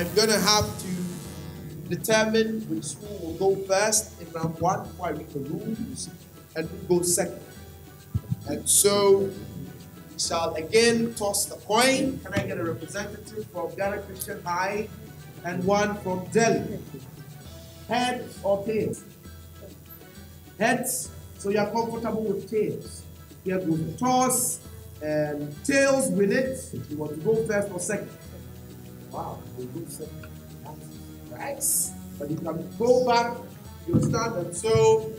I'm going to have to determine which school will go first in round one before I read the rules, and who goes second. And so we shall again toss the coin. Can I get a representative from Ghana Christian High and one from Delhi? Heads or tails? Heads. So you're comfortable with tails. Here goes the toss, and tails win it. You want to go first or second? Wow, we go second. That's right. But you can go back your stand, and so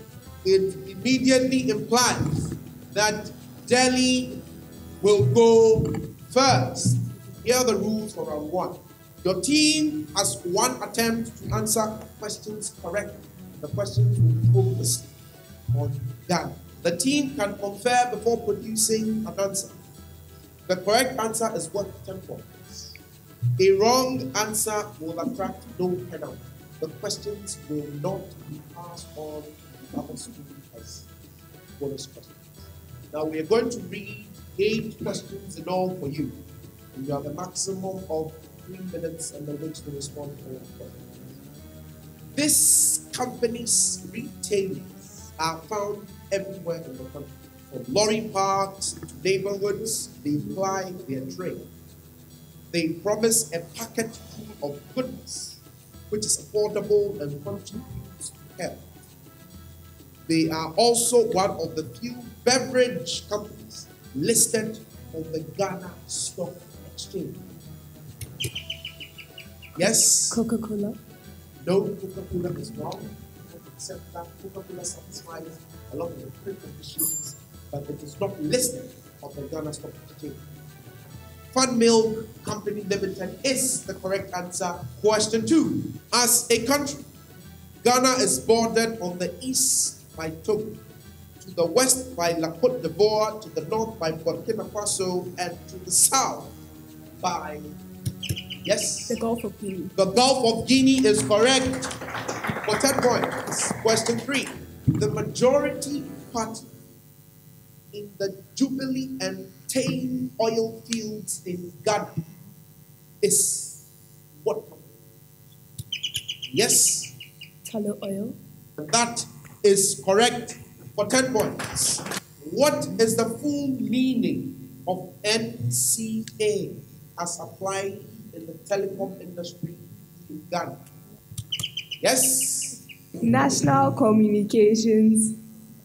it immediately implies that Delhi will go first. Here are the rules for round one. Your team has one attempt to answer questions correctly. The questions will be focused on Ghana. The team can confer before producing an answer. The correct answer is worth 10 points. A wrong answer will attract no penalty. The questions will not be passed on to the other student as bonus questions. Now we are going to read 8 questions in all for you. And you have a maximum of 3 minutes under which to respond to all questions. This company's retailers are found everywhere in the country. From lorry parks to neighborhoods, they ply their trade. They promise a packet full of goodness, which is affordable and contributes to health. They are also one of the few beverage companies listed on the Ghana Stock Exchange. Yes? Coca-Cola? No, Coca-Cola is wrong, except that Coca-Cola satisfies a lot of the preconditions, but it is not listed on the Ghana Stock Exchange. Fun Milk Company Limited is the correct answer. Question 2. As a country, Ghana is bordered on the east by Togo, to the west by La Côte d'Ivoire, to the north by Burkina Faso, and to the south by, yes? The Gulf of Guinea. The Gulf of Guinea is correct for 10 points. Question 3. The majority party in the Jubilee and Tame oil fields in Ghana is what company? Yes? Tallow oil. That is correct for 10 points. What is the full meaning of NCA as applied in the telecom industry in Ghana? Yes? National Communications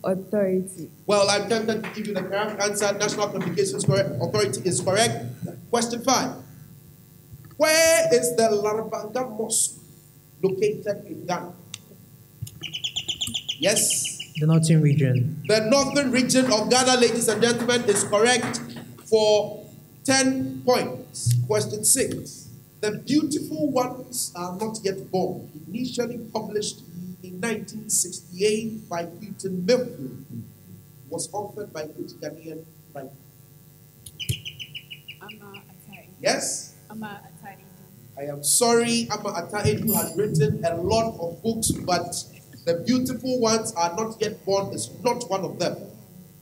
Authority. Well, I'm tempted to give you the correct answer. National Communications Authority is correct. Question 5. Where is the Larabanga Mosque located in Ghana? Yes? The Northern region. The northern region of Ghana, ladies and gentlemen, is correct for 10 points. Question 6. The Beautiful Ones Are Not Yet Born, initially published in 1968 by Putin Milfield, was authored by which Ghanaian writer? Ama Atai. Yes? Ama Atai. I am sorry, Ama Atai, who has written a lot of books, but The Beautiful Ones Are Not Yet Born is not one of them.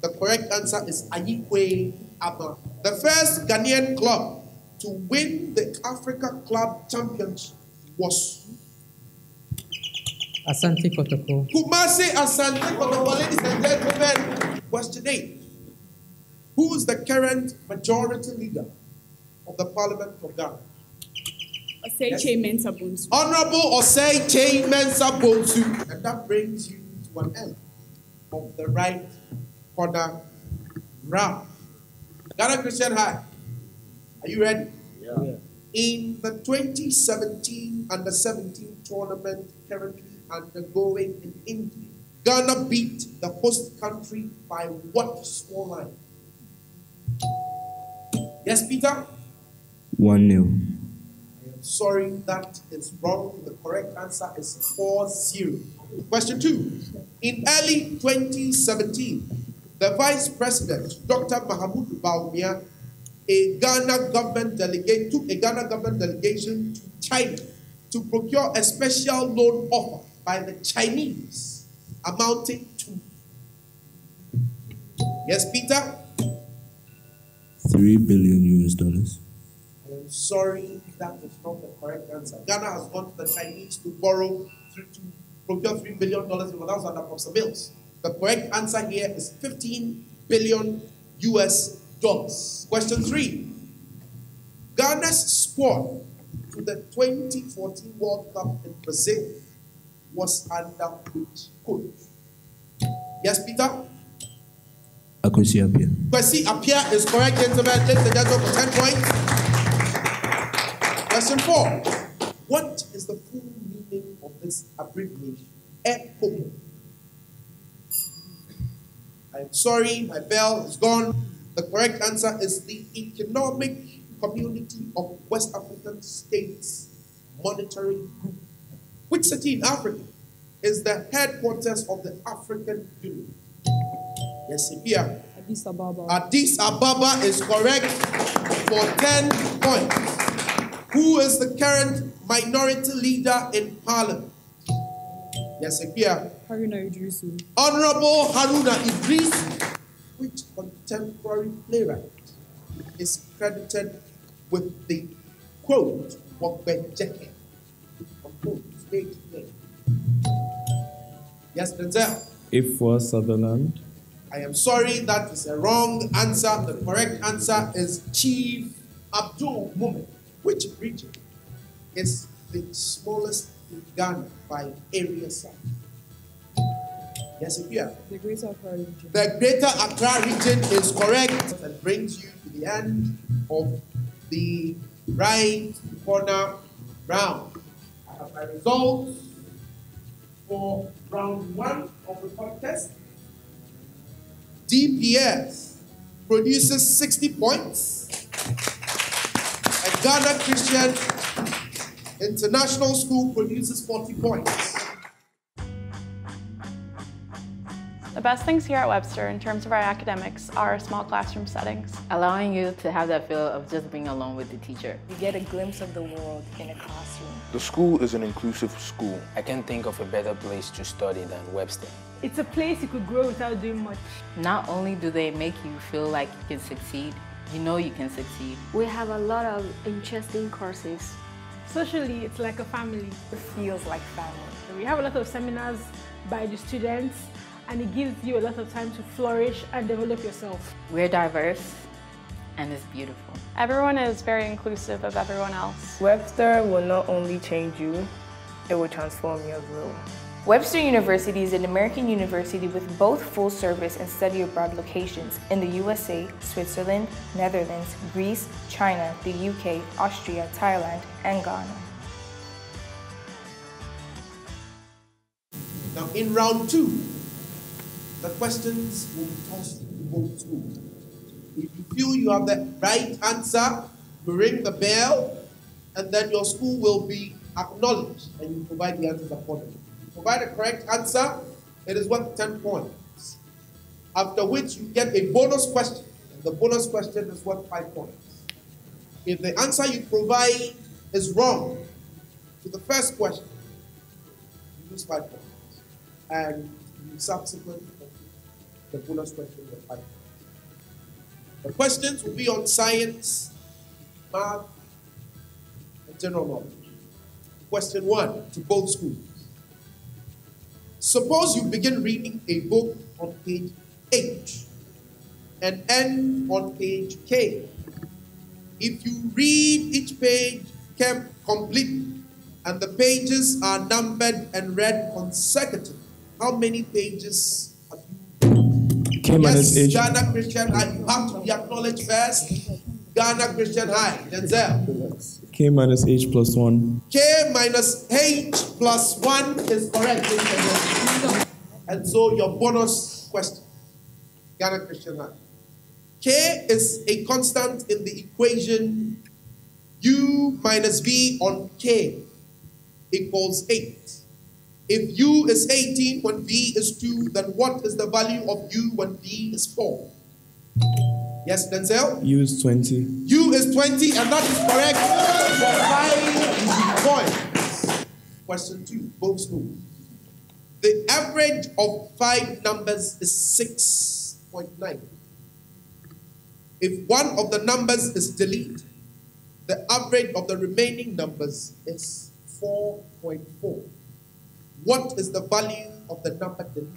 The correct answer is Ayikwe Ama. The first Ghanaian club to win the Africa Club Championship was Asante Kotoko. Kumasi Asante Kotoko, ladies and gentlemen. Question 8. Who is the current majority leader of the Parliament of Ghana? Osei Mensah Bonsu. Honorable Osei Mensah Bonsu. And that brings you to an end of the right corner round. Ghana Christian High, are you ready? Yeah. In the 2017 Under-17 tournament currently undergoing in India, Ghana beat the host country by what scoreline? Yes, Peter? 1-0. I am sorry, that is wrong. The correct answer is 4-0. Question 2. In early 2017, the Vice President, Dr. Mahamudu Bawumia, took a Ghana government delegation to China to procure a special loan offer by the Chinese amounting to, yes, Peter? $3 billion. I am sorry, that is not the correct answer. Ghana has gone to the Chinese to borrow to procure $3 billion worth of under Professor Mills. The correct answer here is 15 billion US dollars. Question 3. Ghana's squad to the 2014 World Cup in Brazil was under which coach? Yes, Peter? Akwesi Appiah. Kwesi Appiah is correct, gentlemen. Ladies and gentlemen, for 10 points. Question 4. What is the full meaning of this abbreviation? ECO. I'm sorry, my bell is gone. The correct answer is the Economic Community of West African States Monitoring Group. Which city in Africa is the headquarters of the African Union? Yes, Sophia. Addis Ababa. Addis Ababa is correct for 10 points. Who is the current minority leader in Parliament? Yes, Sophia. Haruna Idrisu. Honorable Haruna Idrisu. Which contemporary playwright is credited with the quote Wagbejeke? Yes, Denzel. If for Sutherland. I am sorry, that is a wrong answer. The correct answer is Chief Abdul Mumin. Which region is the smallest in Ghana by area size? Yes, Sophia. The Greater Accra region. The Greater Accra region is correct. That brings you to the end of the right corner round. I have my results for round 1 of the contest. DPS produces 60 points. And Ghana Christian International School produces 40 points. The best things here at Webster in terms of our academics are small classroom settings. Allowing you to have that feel of just being alone with the teacher. You get a glimpse of the world in a classroom. The school is an inclusive school. I can't think of a better place to study than Webster. It's a place you could grow without doing much. Not only do they make you feel like you can succeed, you know you can succeed. We have a lot of interesting courses. Socially, it's like a family. It feels like family. We have a lot of seminars by the students, and it gives you a lot of time to flourish and develop yourself. We're diverse, and it's beautiful. Everyone is very inclusive of everyone else. Webster will not only change you, it will transform you as well. Webster University is an American university with both full-service and study abroad locations in the USA, Switzerland, Netherlands, Greece, China, the UK, Austria, Thailand, and Ghana. Now in round 2, the questions will be tossed to both schools. If you feel you have the right answer, you ring the bell, and then your school will be acknowledged, and you provide the answers accordingly. Provide a correct answer, it is worth 10 points. After which you get a bonus question, and the bonus question is worth 5 points. If the answer you provide is wrong to the first question, you lose 5 points. And you subsequently the bonus question with 5 points. The questions will be on science, math, and general knowledge. Question 1 to both schools. Suppose you begin reading a book on page H and end on page K. If you read each page completely and the pages are numbered and read consecutively, how many pages have you? K minus H. Ghana Christian High. You have to be acknowledged first. Ghana Christian High. Denzel. K minus H plus 1. K minus H plus 1 is correct. And so your bonus question, Ghana Christian High. K is a constant in the equation U minus V on K equals 8. If U is 18 when V is 2, then what is the value of U when V is 4? Yes, Denzel? U is 20. U is 20, and that is correct for 5 points. Question 2, both schools. The average of 5 numbers is 6.9. If one of the numbers is deleted, The average of the remaining numbers is 4.4. What is the value of the number deleted?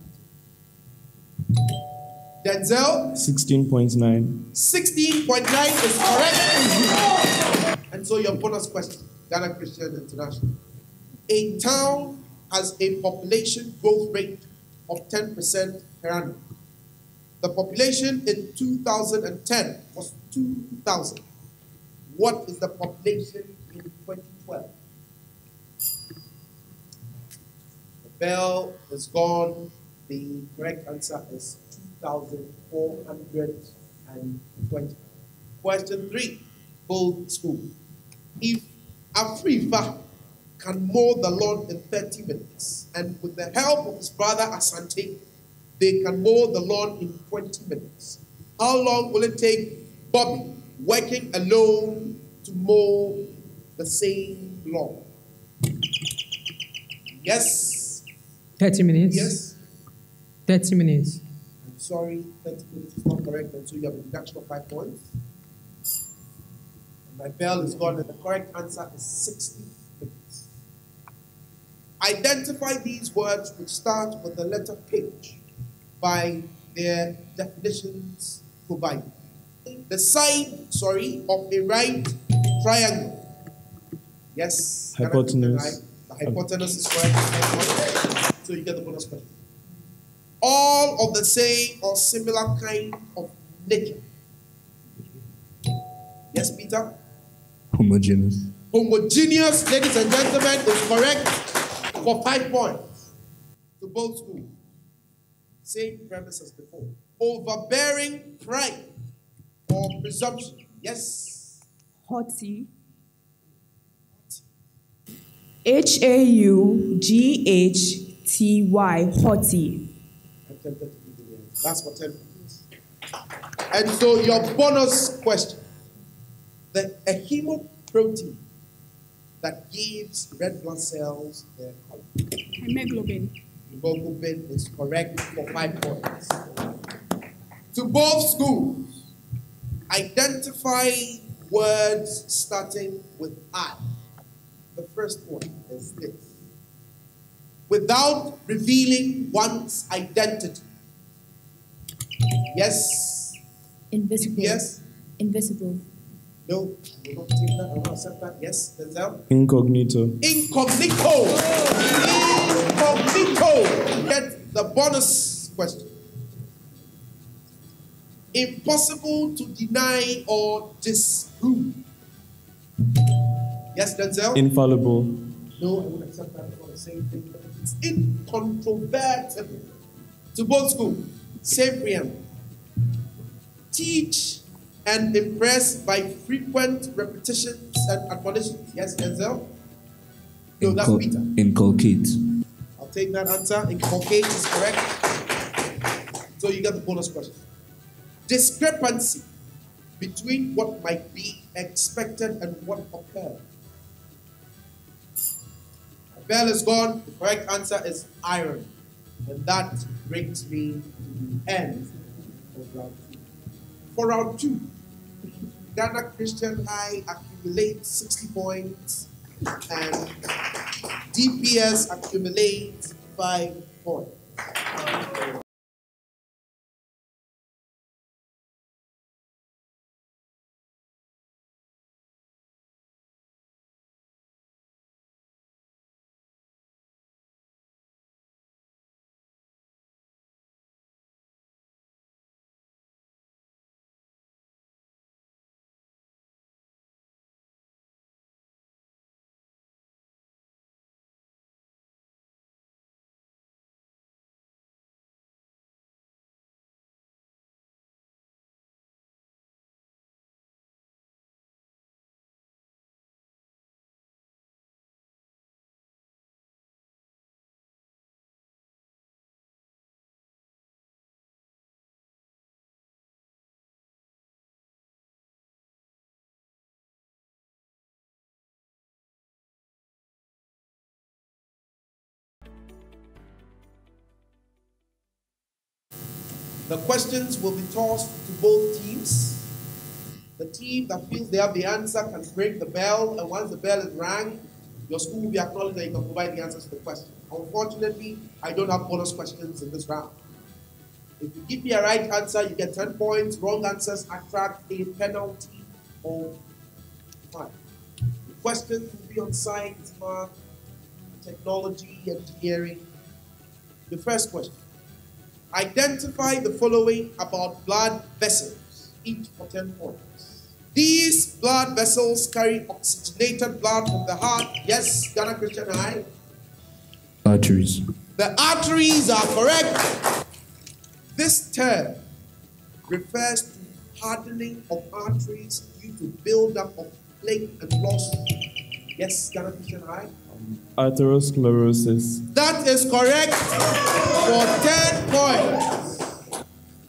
Denzel? 16.9. 16.9 is correct. And so your bonus question, Ghana Christian International. A town has a population growth rate of 10% per annum. The population in 2010 was 2,000. What is the population in 2012? The bell is gone. The correct answer is 2,420. Question 3, bold school. If Afrifa can mow the lawn in 30 minutes, and with the help of his brother Asante, they can mow the lawn in 20 minutes, how long will it take Bobby, working alone, to mow the same lawn? Yes? 30 minutes. Yes? 30 minutes. I'm sorry, 30 minutes is not correct, and so you have a deduction of 5 points. And my bell is gone, and the correct answer is 60 minutes. Identify these words which start with the letter H by their definitions provided. The side, of a right triangle. Yes? Hypotenuse. The hypotenuse is correct. So you get the bonus question. All of the same or similar kind of nature. Yes, Peter? Homogeneous. Homogeneous, ladies and gentlemen, is correct for 5 points to both schools. Same premise as before. Overbearing pride or presumption. Yes? Haughty. Haughty. Haughty. I'm tempted to give you the answer. That's for 10 points. And so your bonus question. A hemoprotein that gives red blood cells their color. Hemoglobin. Hemoglobin is correct for 5 points. To both schools, identify words starting with I. The first one is this. Without revealing one's identity. Yes? Invisible. Yes? Invisible. No, I will not take that. I will not accept that. Yes, Denzel? Incognito. Incognito. Incognito. Get the bonus question. Impossible to deny or disprove. Yes, Denzel? Infallible. No, I won't accept that. It's not the same thing. It's incontrovertible. To both schools, same preamble. Teach and impress by frequent repetitions and admonitions. Yes, Denzel? No, that's Peter. Inculcate. I'll take that answer. Inculcate is correct. So you get the bonus question. Discrepancy between what might be expected and what occurred. My bell is gone. The correct answer is iron. And that brings me to the end of round 2. For round 2, Ghana Christian High accumulates 60 points and DPS accumulates 5 points. The questions will be tossed to both teams. The team that feels they have the answer can ring the bell, and once the bell is rang, your school will be acknowledged that you can provide the answers to the question. Unfortunately, I don't have bonus questions in this round. If you give me a right answer, you get 10 points. Wrong answers attract a penalty of 5. The questions will be on science, math, technology, engineering. The first question. Identify the following about blood vessels, each for 10 points. These blood vessels carry oxygenated blood from the heart. Yes, Ghana Christian High. Arteries. The arteries are correct. This term refers to hardening of arteries due to buildup of plaque and loss. Yes, Ghana Christian High. Atherosclerosis. That is correct for 10 points.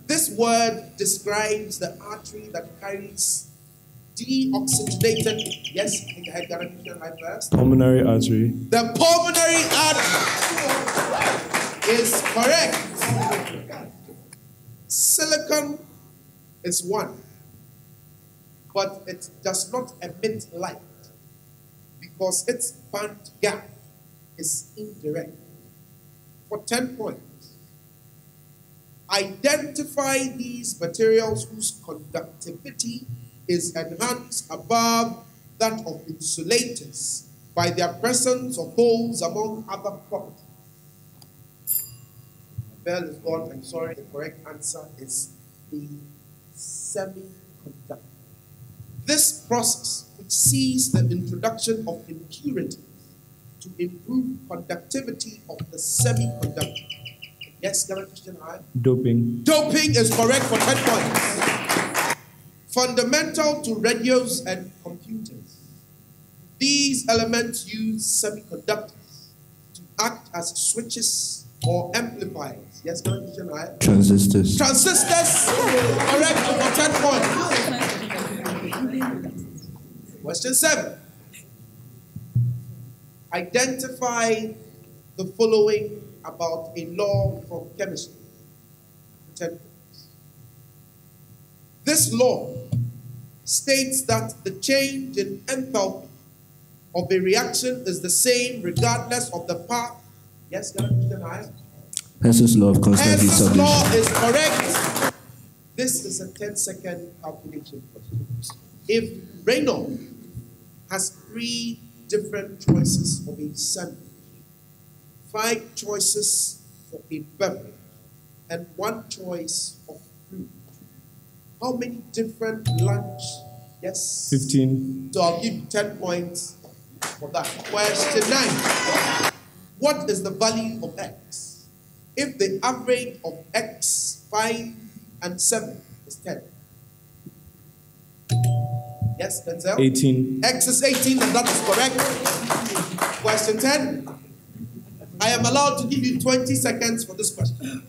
This word describes the artery that carries deoxygenated. Yes, I think I had Ghana Christian High first. Pulmonary artery. The pulmonary artery is correct. Silicon is one, but it does not emit light because its band gap is indirect. For 10 points, identify these materials whose conductivity is enhanced above that of insulators by their presence of holes among other properties. The bell is gone. I'm sorry. The correct answer is the semiconductor. This process, which sees the introduction of impurities to improve conductivity of the semiconductor. Yes, Ghana Christian High? Doping. Doping is correct for 10 points. Fundamental to radios and computers. These elements use semiconductors to act as switches or amplifiers. Yes, Ghana Christian High? Transistors. Transistors, correct for 10 points. Question 7. Identify the following about a law from chemistry. 10 points. This law states that the change in enthalpy of a reaction is the same regardless of the path. Yes, Ghana Christian High? Hess's law of constant heat Hess's sublimation. law is correct. This is a 10-second calculation question. If Reynolds has 3 different choices of a sandwich, 5 choices for a beverage, and 1 choice of fruit, how many different lunch? Yes? 15. So I'll give you 10 points for that. Question 9. What is the value of x? If the average of x, 5, and 7 is 10. Yes, Denzel? 18. X is 18, and that is correct. Question 10. I am allowed to give you 20 seconds for this question.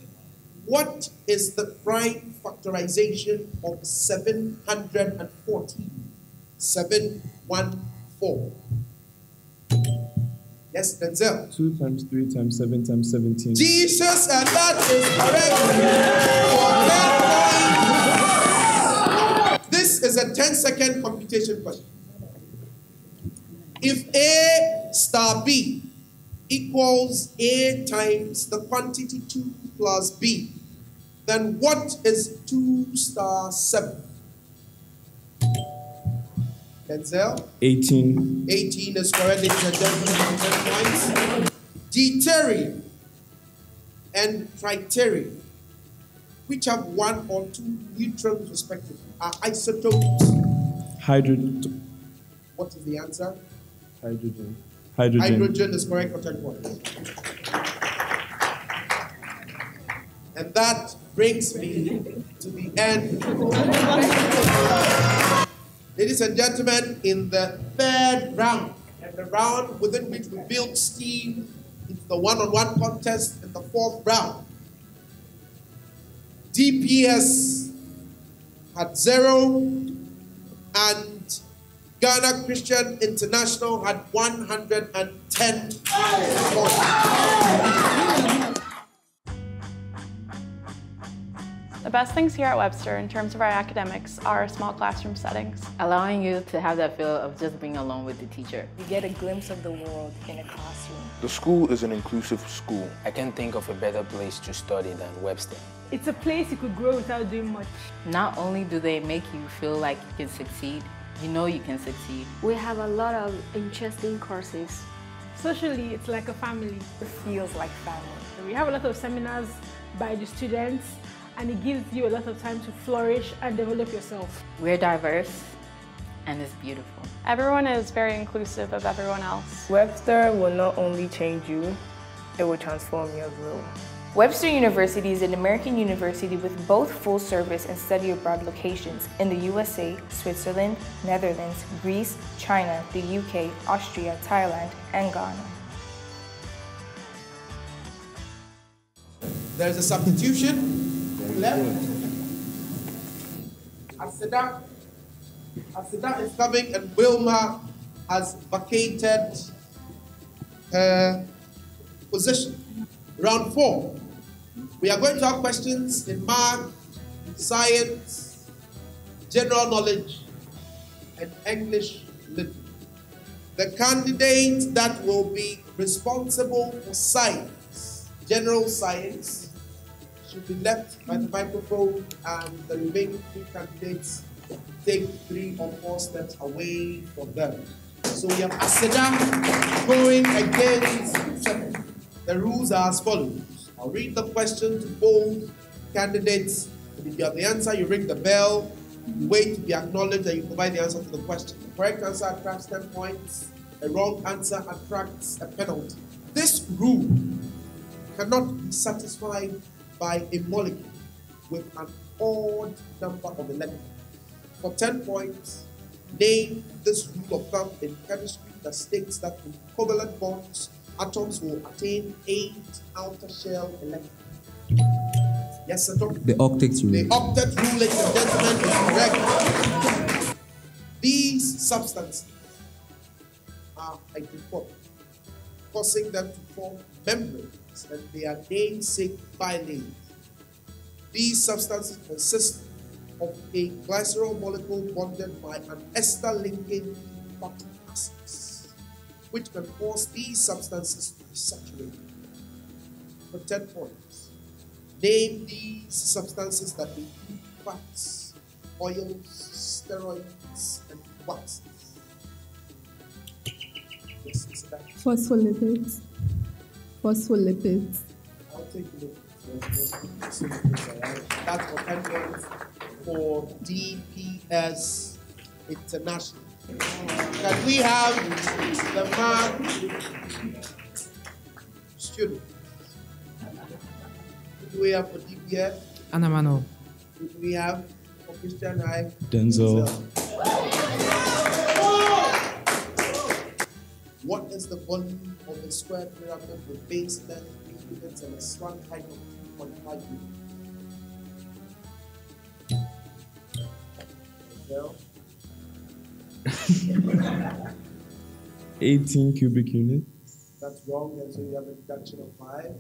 What is the prime factorization of 714? 714. Yes, Denzel. 2 times 3 times 7 times 17. Jesus, and that is correct. This is a 10-second computation question. If A star B equals A times the quantity 2 plus B, then what is 2 star 7? Denzel? 18. 18 is correct, ladies and gentlemen, 10 points. Deuterium and tritium, which have 1 or 2 neutrons respectively, are isotopes. Hydrogen. What is the answer? Hydrogen. Hydrogen. Hydrogen is correct for 10 points. And that brings me to the end. Ladies and gentlemen, in the 3rd round, and the round within which we build steam into the one-on-one contest in the 4th round, DPS had 0 and Ghana Christian International had 110 points. The best things here at Webster in terms of our academics are small classroom settings, allowing you to have that feel of just being alone with the teacher. You get a glimpse of the world in a classroom. The school is an inclusive school. I can't think of a better place to study than Webster. It's a place you could grow without doing much. Not only do they make you feel like you can succeed, you know you can succeed. We have a lot of interesting courses. Socially, it's like a family. It feels like family. We have a lot of seminars by the students, and it gives you a lot of time to flourish and develop yourself. We're diverse, and it's beautiful. Everyone is very inclusive of everyone else. Webster will not only change you, it will transform you as well. Webster University is an American university with both full-service and study abroad locations in the USA, Switzerland, Netherlands, Greece, China, the UK, Austria, Thailand, and Ghana. There's a substitution. Who left? Asida is coming, and Wilma has vacated her position. Round 4. We are going to have questions in math, science, general knowledge, and English literature. The candidate that will be responsible for science, general science, should be left by the microphone, and the remaining 3 candidates take 3 or 4 steps away from them. So we have Aseda going against 7. The rules are as follows. I'll read the question to both candidates. If you have the answer, you ring the bell, you wait to be acknowledged, and you provide the answer to the question. The correct answer attracts 10 points. A wrong answer attracts a penalty. This rule cannot be satisfied by a molecule with an odd number of elements. For 10 points, name this rule of thumb in chemistry that states that in covalent bonds, atoms will attain 8 outer shell electrons. Yes, sir, Tom? The octet rule. The octet rule, ladies and gentlemen, is correct. These substances are hydrophobic, causing them to form membranes, and they are namesake bilanes. These substances consist of a glycerol molecule bonded by an ester linking fatty acids, which can cause these substances to be saturated. For 10 points, name these substances that include fats, oils, steroids, and waxes. Yes, it's that. Phospholipids. Phospholipids. I'll take a look. That's for 10 points for DPS International. Can we have the math student? Who do we have for DPS? Anamano. Who do we have for Christian High? Denzel. What is the volume of a square pyramid with base length 3 units and a slant height of 2.5 units? Well, 18 cubic units. that's wrong, and so you have a deduction of 5.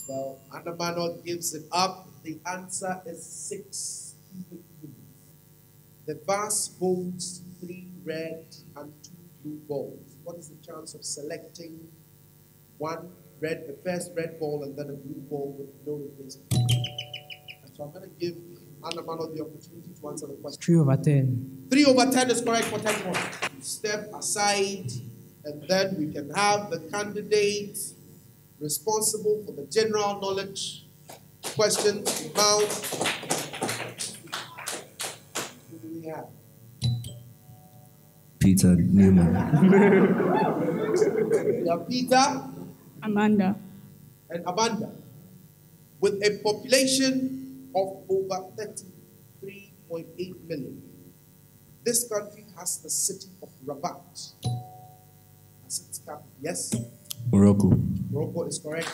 Well, Anamano gives it up. The answer is 6 cubic units. The vase holds 3 red and 2 blue balls. What is the chance of selecting one red, the first red ball, and then a blue ball with no replacement? And so I'm going to give Anamano the opportunity to answer the question. 3/10. 3/10 is correct for 10 points. You step aside, and then we can have the candidate responsible for the general knowledge questions about. Who do we have? Peter Newman. We have Peter. Amanda. And Amanda. With a population of over 33.8 million. This country has the city of Rabat as its capital. Yes? Morocco. Morocco is correct.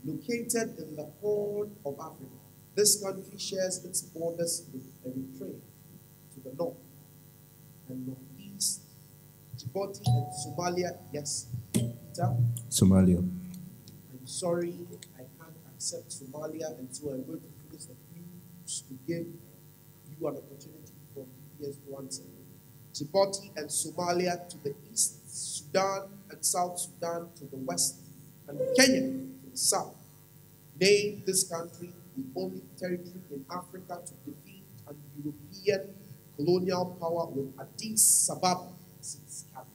Located in the Horn of Africa, this country shares its borders with Eritrea to the north and northeast, Djibouti and Somalia. Yes, Peter? Somalia. I'm sorry, I can't except Somalia, and so I'm going to finish the clues to give you an opportunity for DPS to answer. Djibouti and Somalia to the east, Sudan and South Sudan to the west, and Kenya to the south. Name this country the only territory in Africa to defeat an European colonial power with Addis Ababa as its capital.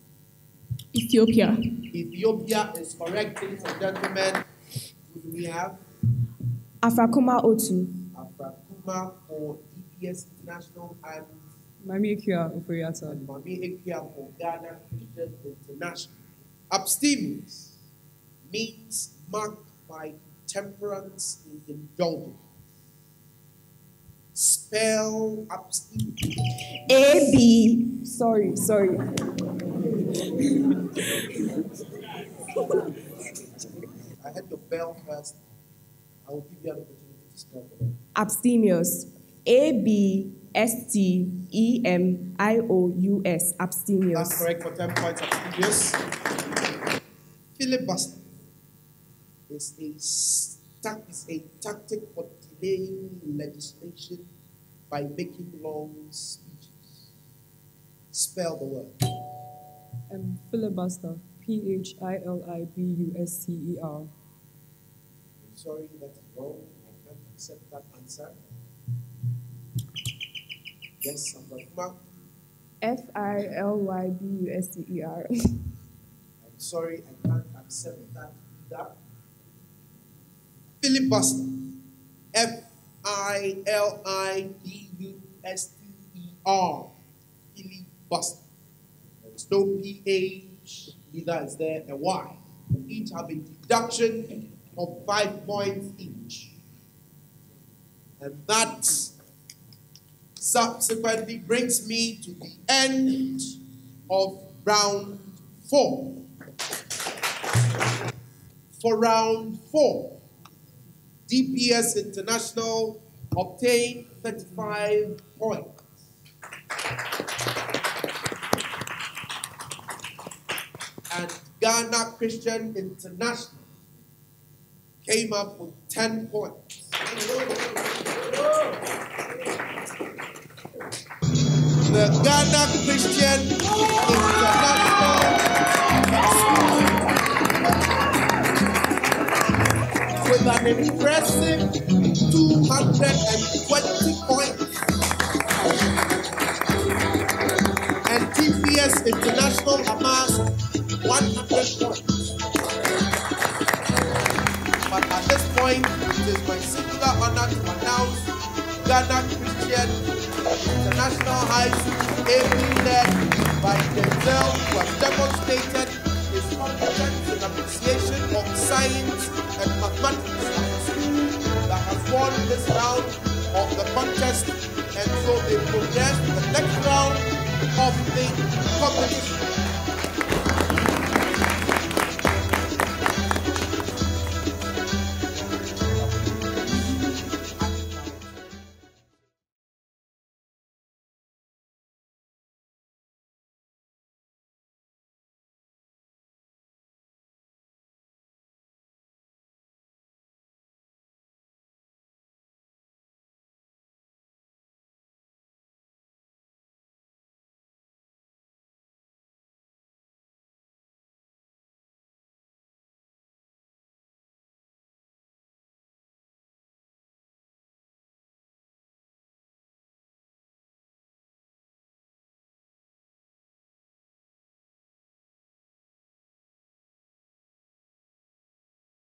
Ethiopia. Ethiopia is correct, ladies and gentlemen. Who do we have? Afrakuma Otu. Afrakuma for DPS International and Mami Ekia Oforiata. And Mami Ekia for Ghana Christian International. Abstemious means marked by temperance and indulgence. Spell abstemious. A-B. Sorry. I had your bell first. I will give you an opportunity to spell the bell. Abstemious. A-B-S-T-E-M-I-O-U-S. Abstemious. That's correct for 10 points. Abstemious. Filibuster is a tactic for delaying legislation by making long speeches. Spell the word. Filibuster. Philibuster. I'm sorry, that's wrong. I can't accept that answer. Yes, Ambrahima. Filibuster. I'm sorry, I can't accept that either. Filibuster. Filibuster. Filibuster. There's no PH, neither is there a Y. Each have a deduction of 5 points each. And that subsequently brings me to the end of round 4. For round 4, DPS International obtained 35 points. And Ghana Christian International came up with 10 points. The Ghana Christian International with an impressive 220 points. And DPS International amassed 100 points. But at this point, it is my singular honor to announce Ghana Christian International High School, ably led by Denzel, who has demonstrated his competence and appreciation of science and mathematics as a school that has won this round of the contest, and so they progress to the next round of the competition.